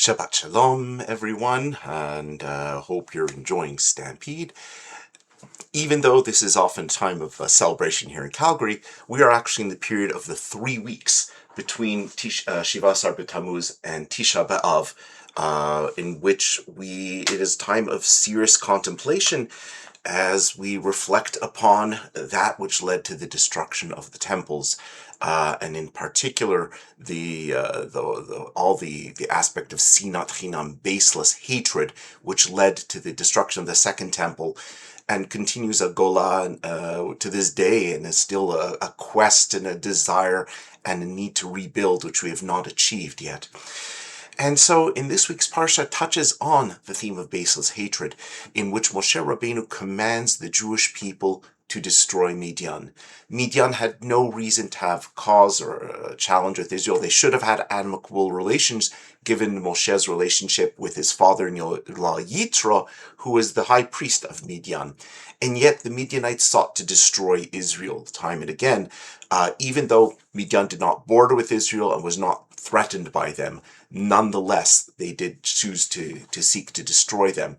Shabbat Shalom, everyone, and hope you're enjoying Stampede. Even though this is often a time of celebration here in Calgary, we are actually in the period of the 3 weeks between Shiva Asar B'Tammuz and Tisha B'Av, in which it is time of serious contemplation as we reflect upon that which led to the destruction of the temples, and in particular the aspect of sinat chinam, baseless hatred, which led to the destruction of the second temple, and continues a gola to this day, and is still a quest and a desire and a need to rebuild, which we have not achieved yet. And so in this week's Parsha touches on the theme of baseless hatred, in which Moshe Rabbeinu commands the Jewish people to destroy Midian. Midian had no reason to have cause or a challenge with Israel. They should have had amicable relations, given Moshe's relationship with his father-in-law Yitro, who was the high priest of Midian. And yet the Midianites sought to destroy Israel time and again, even though Midian did not border with Israel and was not threatened by them. Nonetheless, they did choose to seek to destroy them.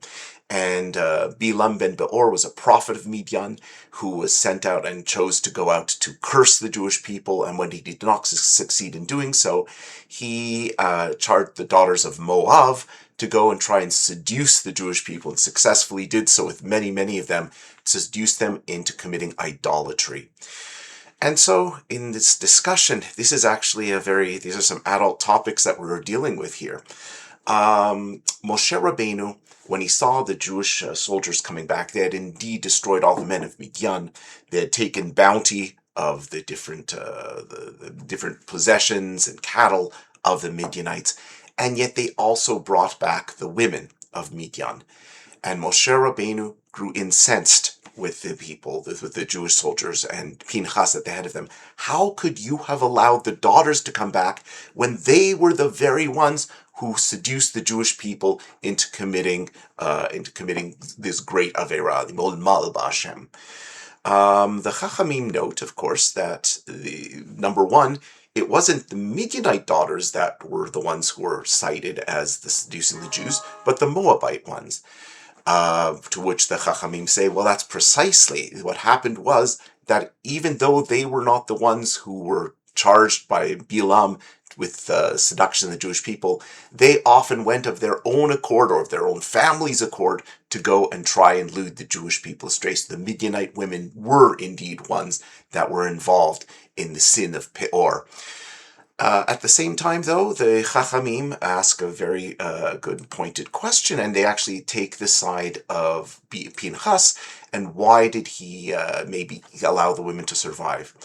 And Bilam ben Beor was a prophet of Midian who was sent out and chose to go out to curse the Jewish people. And when he did not succeed in doing so, he charged the daughters of Moab to go and try and seduce the Jewish people, and successfully did so with many of them, seduce them into committing idolatry. And so in this discussion, this is actually these are some adult topics that we're dealing with here. Moshe Rabbeinu, when he saw the Jewish soldiers coming back, they had indeed destroyed all the men of Midian. They had taken bounty of the different possessions and cattle of the Midianites, and yet they also brought back the women of Midian. And Moshe Rabbeinu grew incensed with the people, with the Jewish soldiers, and Pinchas at the head of them. How could you have allowed the daughters to come back when they were the very ones who seduced the Jewish people into committing this great Avera, the Molmal B'Hashem? The Chachamim note, of course, that number one, it wasn't the Midianite daughters that were the ones who were cited as the seducing the Jews, but the Moabite ones. To which the Chachamim say, well, that's precisely what happened, was that even though they were not the ones who were charged by Bilam with seduction of the Jewish people, they often went of their own accord, or of their own family's accord, to go and try and lead the Jewish people astray. So the Midianite women were indeed ones that were involved in the sin of Peor. At the same time, though, the Chachamim ask a very good pointed question, and they actually take the side of Pinchas, and why did he maybe allow the women to survive?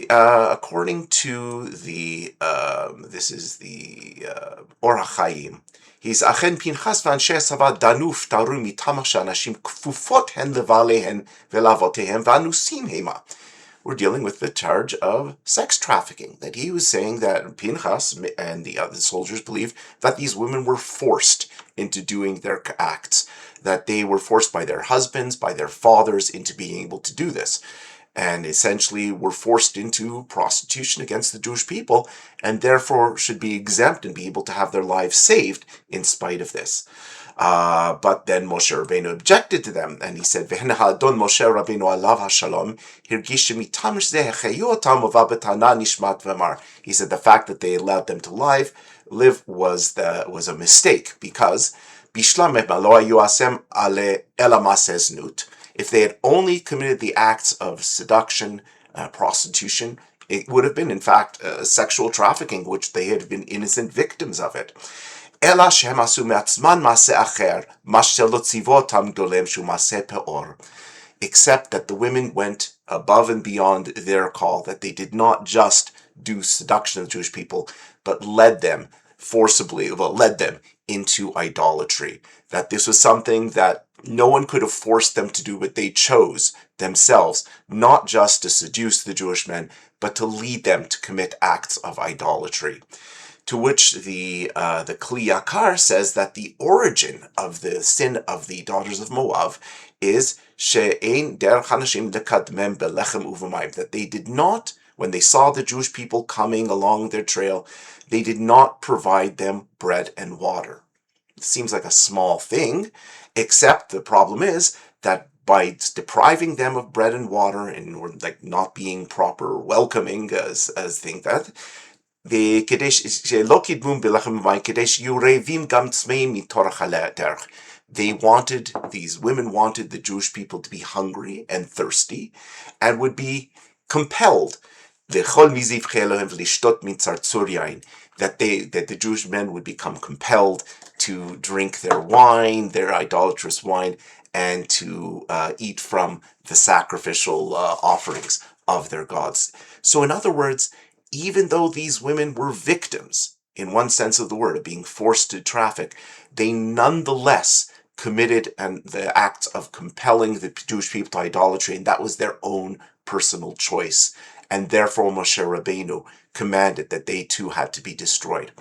According to this is the Orach Chaim, he's Achen Pinchas v'anshe Sava danuf taru mitamach she'anashim kfufot hen levalehen ve'lavotehem v'anusim hema. We're dealing with the charge of sex trafficking, that he was saying that Pinchas and the other soldiers believed that these women were forced into doing their acts, that they were forced by their husbands, by their fathers, into being able to do this, and essentially were forced into prostitution against the Jewish people, and therefore should be exempt and be able to have their lives saved in spite of this. But then Moshe Rabbeinu objected to them, and he said, "V'hen ha'adon Moshe Rabbeinu alav hashalom hirgish mitam zeh hechayotam uva nishmat v'amar." He said the fact that they allowed them to live was a mistake, because bishlam lo hayu asem ale ela masei znut. If they had only committed the acts of seduction, prostitution, it would have been, in fact, sexual trafficking, which they had been innocent victims of it. Except that the women went above and beyond their call, that they did not just do seduction of the Jewish people, but led them into idolatry. That this was something that no one could have forced them to do, but they chose themselves, not just to seduce the Jewish men, but to lead them to commit acts of idolatry. To which the Kli Yakar says that the origin of the sin of the daughters of Moab is she'ein derech hanashim lekadmem belechem u'v'mayim, that they did not When they saw the Jewish people coming along their trail, they did not provide them bread and water. It seems like a small thing, except the problem is that by depriving them of bread and water and like not being proper welcoming as thing that וכדי שלא קידמו בלחם ומים, כדי שיהיו רעבים גם צמאים מטורח על הדרך. These women wanted the Jewish people to be hungry and thirsty and would be compelled that the Jewish men would become compelled to drink their wine, their idolatrous wine, and to eat from the sacrificial offerings of their gods. So in other words, even though these women were victims, in one sense of the word, of being forced to traffic, they nonetheless committed the acts of compelling the Jewish people to idolatry, and that was their own personal choice. And therefore Moshe Rabbeinu commanded that they too had to be destroyed.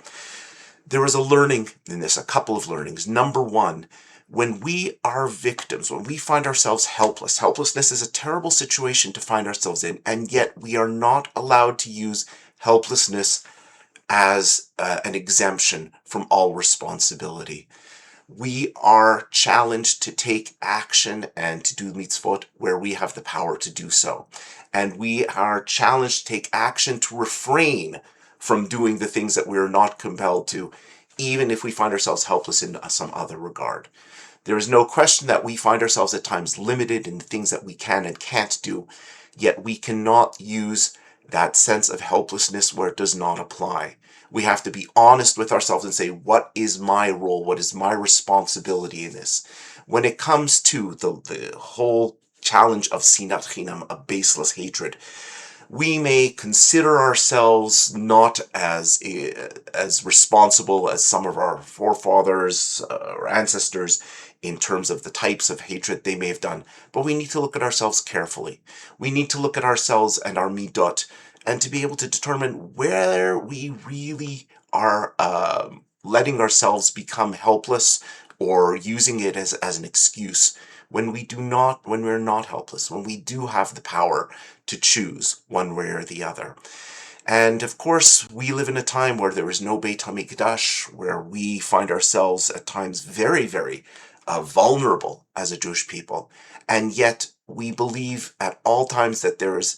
There is a learning in this, a couple of learnings. Number one, when we are victims, when we find ourselves helpless, helplessness is a terrible situation to find ourselves in, and yet we are not allowed to use helplessness as an exemption from all responsibility. We are challenged to take action and to do mitzvot where we have the power to do so. And we are challenged to take action to refrain from doing the things that we are not compelled to, even if we find ourselves helpless in some other regard. There is no question that we find ourselves at times limited in the things that we can and can't do, yet we cannot use that sense of helplessness where it does not apply. We have to be honest with ourselves and say, what is my role? What is my responsibility in this? When it comes to the whole challenge of sinat chinam, a baseless hatred, we may consider ourselves not as responsible as some of our forefathers or ancestors in terms of the types of hatred they may have done. But we need to look at ourselves carefully. We need to look at ourselves and our midot, and to be able to determine where we really are letting ourselves become helpless or using it as an excuse when we're not helpless, when we do have the power to choose one way or the other. And of course, we live in a time where there is no Beit HaMikdash, where we find ourselves at times very, very vulnerable as a Jewish people. And yet we believe at all times that there is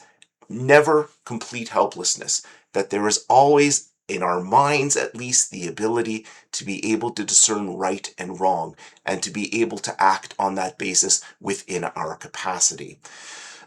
never complete helplessness, that there is always, in our minds at least, the ability to be able to discern right and wrong and to be able to act on that basis within our capacity.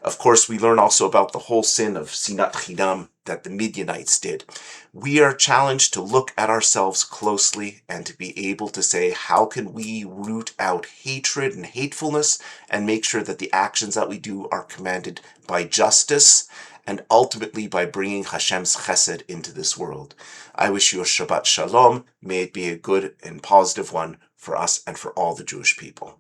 Of course, we learn also about the whole sin of sinat chinam that the Midianites did. We are challenged to look at ourselves closely and to be able to say, how can we root out hatred and hatefulness and make sure that the actions that we do are commanded by justice and ultimately by bringing Hashem's chesed into this world. I wish you a Shabbat Shalom. May it be a good and positive one for us and for all the Jewish people.